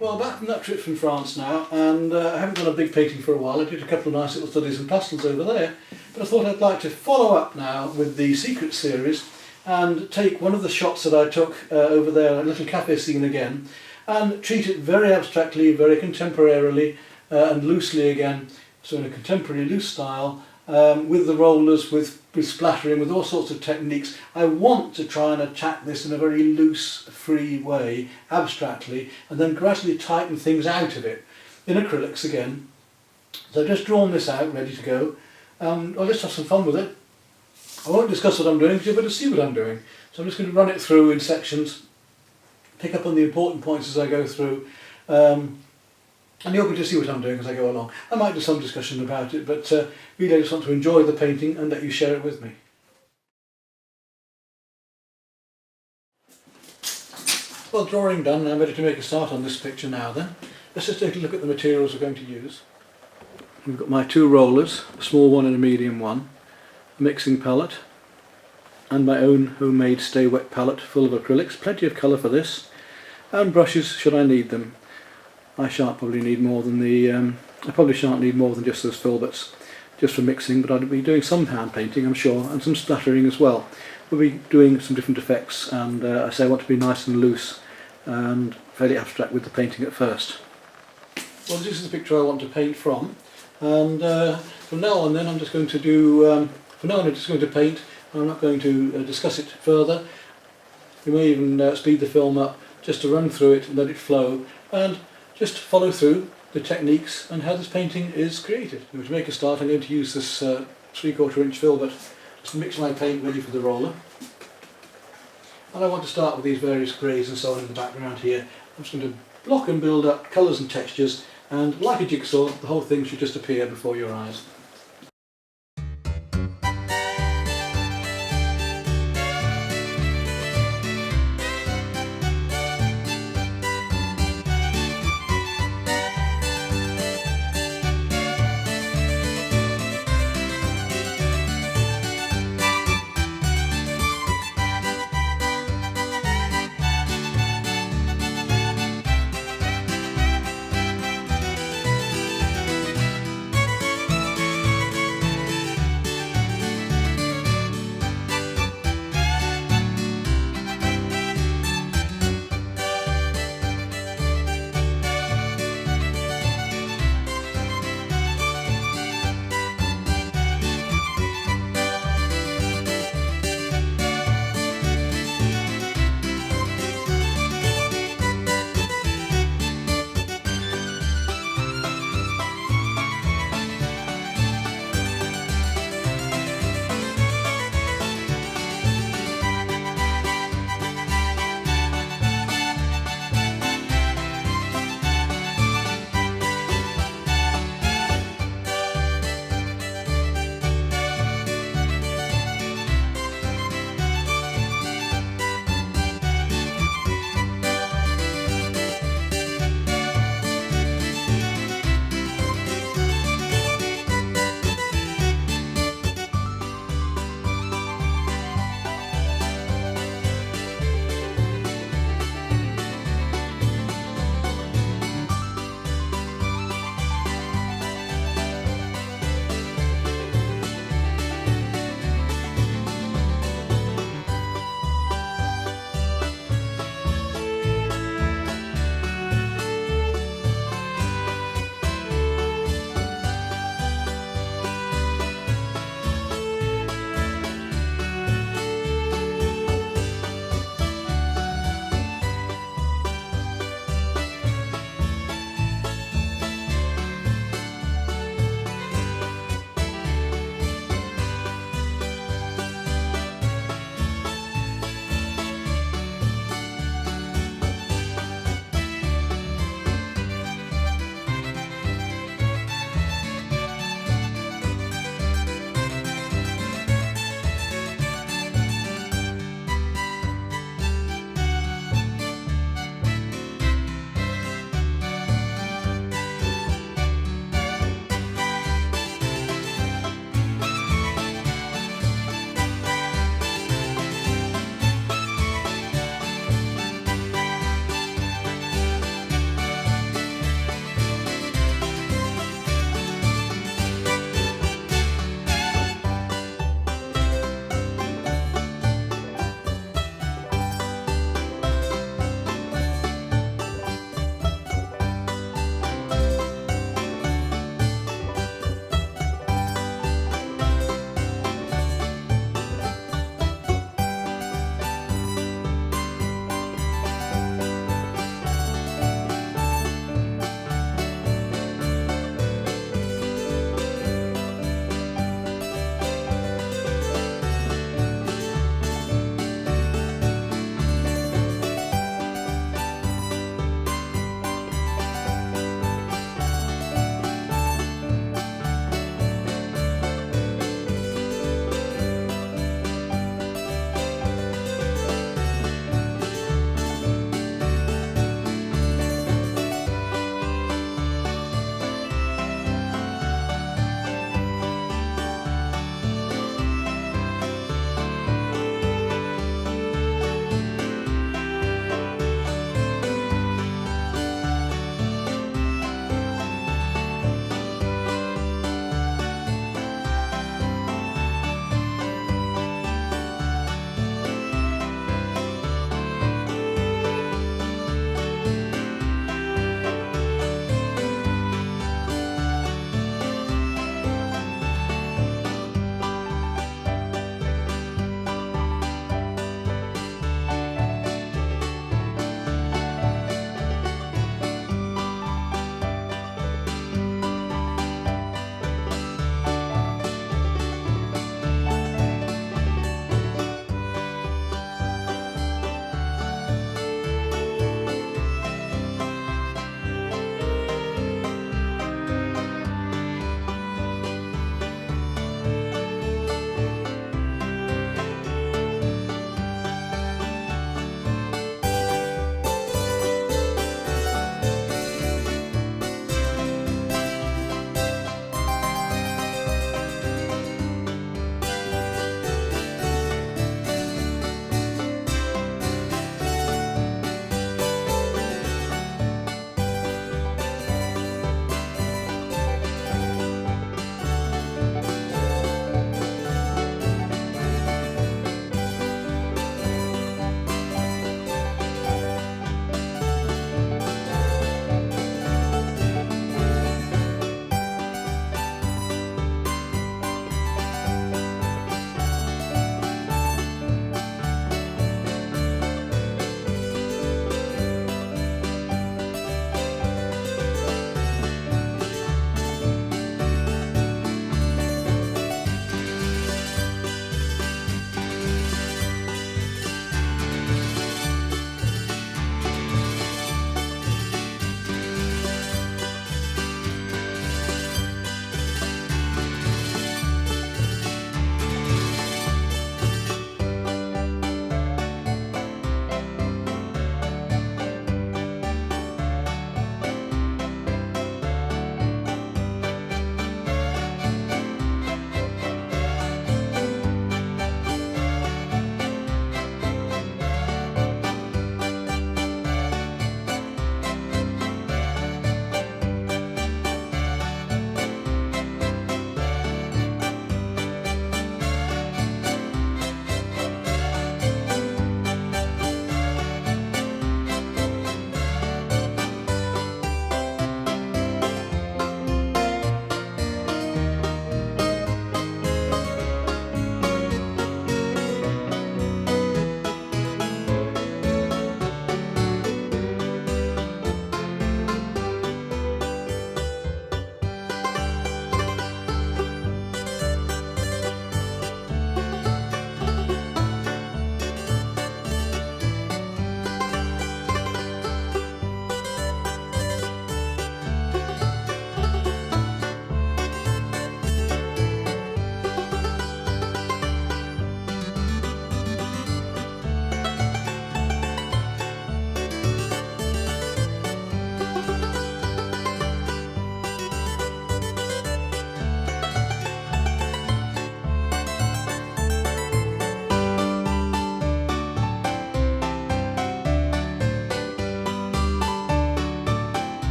Well, back from that trip from France now, and I haven't done a big painting for a while. I did a couple of nice little studies and pastels over there, but I thought I'd like to follow up now with the Secret series and take one of the shots that I took over there, a little cafe scene again, and treat it very abstractly, very contemporarily and loosely again, so in a contemporary loose style, with the rollers, with splattering, with all sorts of techniques. I want to try and attack this in a very loose, free way, abstractly, and then gradually tighten things out of it in acrylics again. So I've just drawn this out, ready to go. I'll just have some fun with it. I won't discuss what I'm doing because you're going to see what I'm doing. So I'm just going to run it through in sections, pick up on the important points as I go through, and you're going to see what I'm doing as I go along. I might do some discussion about it, but really I just want to enjoy the painting and let you share it with me. Well, drawing done, I'm ready to make a start on this picture now then. Let's just take a look at the materials we're going to use. We've got my two rollers, a small one and a medium one, a mixing palette, and my own homemade Stay Wet palette full of acrylics, plenty of colour for this, and brushes should I need them. I shan't probably need more than I probably shan't need more than just those filberts, just for mixing, but I'll be doing some hand painting, I'm sure, and some splattering as well. We'll be doing some different effects, and I say I want to be nice and loose and fairly abstract with the painting at first. Well, this is the picture I want to paint from, and from now on then I'm just going to do, for now I'm just going to paint. I'm not going to discuss it further. We may even speed the film up just to run through it and let it flow, and just follow through the techniques and how this painting is created. To make a start, I'm going to use this 3/4 inch filbert just to mix my paint ready for the roller. And I want to start with these various greys and so on in the background here. I'm just going to block and build up colours and textures, and like a jigsaw, the whole thing should just appear before your eyes.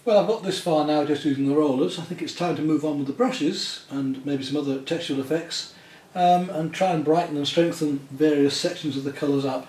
Well, I've got this far now just using the rollers. I think it's time to move on with the brushes and maybe some other textural effects, and try and brighten and strengthen various sections of the colours up.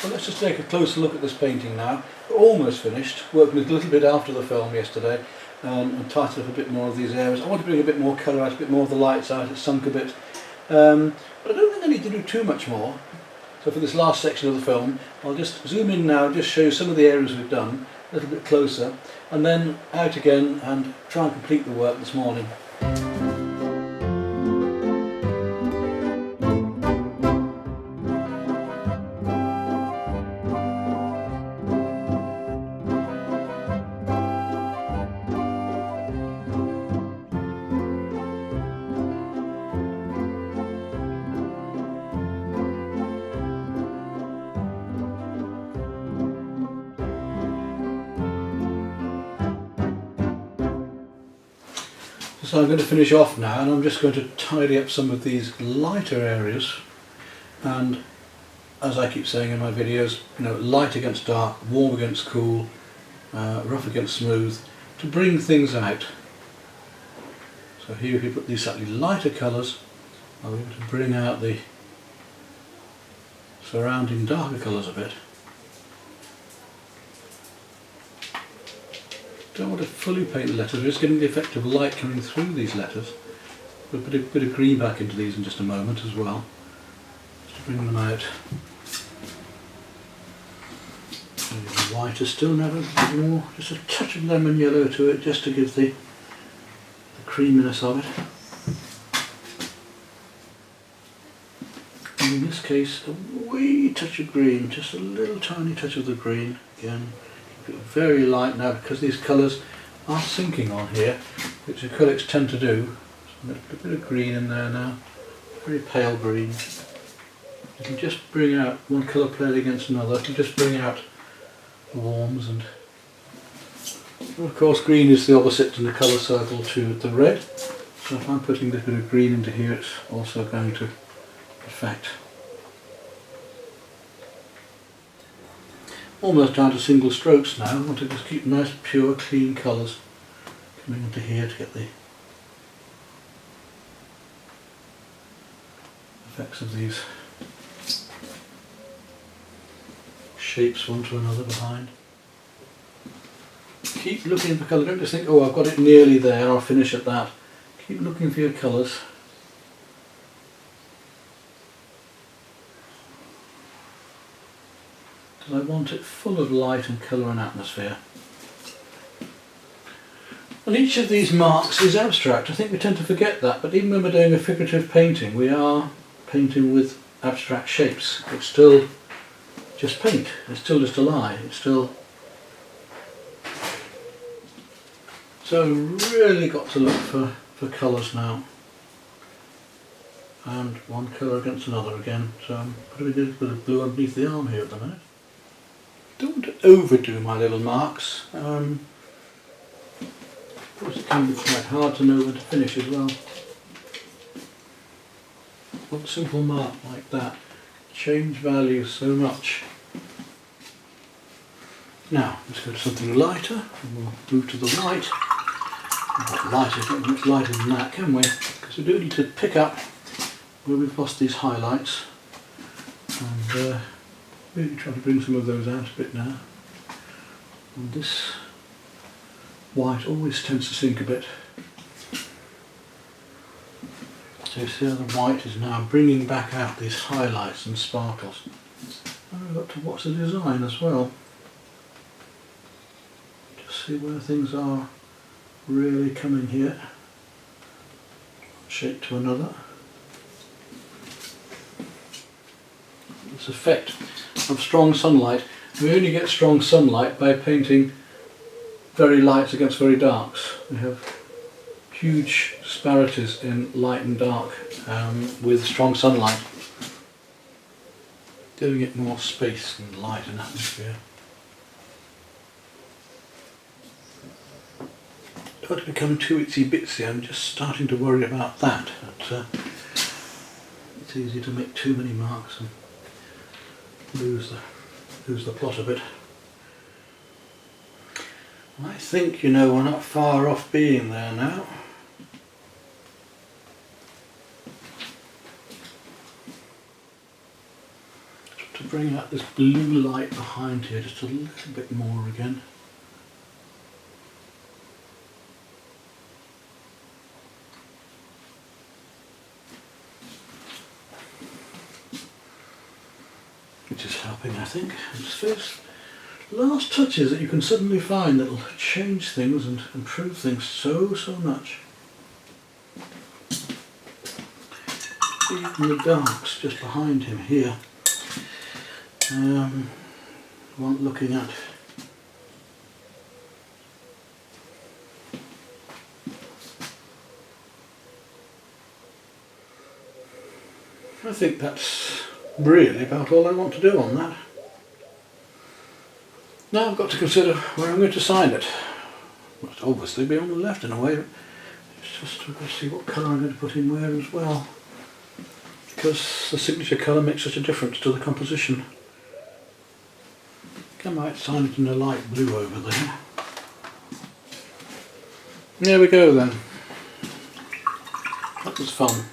Well, let's just take a closer look at this painting now. We're almost finished, working a little bit after the film yesterday, and tighten up a bit more of these areas. I want to bring a bit more colour out, a bit more of the lights out. It's sunk a bit, but I don't think I need to do too much more. So for this last section of the film, I'll just zoom in now, just show you some of the areas we've done a little bit closer, and then out again and try and complete the work this morning. So I'm going to finish off now, and I'm just going to tidy up some of these lighter areas, and as I keep saying in my videos, you know, light against dark, warm against cool, rough against smooth, to bring things out. So here if you put these slightly lighter colours, I'll be able to bring out the surrounding darker colours a bit. Don't want to fully paint the letters, we're just getting the effect of light coming through these letters. We'll put a bit of green back into these in just a moment as well, just to bring them out. The white is still now a bit more, just a touch of lemon yellow to it, just to give the creaminess of it. And in this case, a wee touch of green, just a little tiny touch of the green again. Very light now because these colours are sinking on here, which acrylics tend to do. So I'm going to put a bit of green in there now, very pale green. You can just bring out one colour played against another. You can just bring out the warms, and of course green is the opposite in the colour circle to the red. So if I'm putting this bit of green into here, it's also going to affect. Almost down to single strokes now. I want to just keep nice pure clean colours coming into here to get the effects of these shapes one to another behind. Keep looking for colour, don't just think, oh I've got it nearly there, I'll finish at that. Keep looking for your colours. Because I want it full of light and colour and atmosphere. And each of these marks is abstract. I think we tend to forget that, but even when we're doing a figurative painting, we are painting with abstract shapes. It's still just paint, it's still just a lie, it's still... So really got to look for colours now. And one colour against another again, so I'm putting a bit of blue underneath the arm here at the minute. Don't want to overdo my little marks. Of course it can be quite hard to know when to finish as well. One simple mark like that change value so much. Now let's go to something lighter and we'll move to the white. Not lighter, not much lighter than that, can we? Because we do need to pick up where we've lost these highlights and really try to bring some of those out a bit now. And this white always tends to sink a bit. So you see how the white is now bringing back out these highlights and sparkles. And I've got to watch the design as well. Just see where things are really coming here. Shape to another. This effect of strong sunlight. We only get strong sunlight by painting very lights against very darks. We have huge disparities in light and dark with strong sunlight, giving it more space and light and atmosphere. Don't want to become too itsy bitsy, I'm just starting to worry about that. But, it's easy to make too many marks and lose the plot of it. I think, you know, we're not far off being there now. To bring out this blue light behind here just a little bit more again. Which is helping, I think. It's those last touches that you can suddenly find that will change things and improve things so much. Even the darks just behind him here. Want looking at. I think that's really about all I want to do on that. Now I've got to consider where I'm going to sign it. It must obviously be on the left in a way, but it's just to see what colour I'm going to put in where as well. Because the signature colour makes such a difference to the composition. I might sign it in a light blue over there. There we go then. That was fun.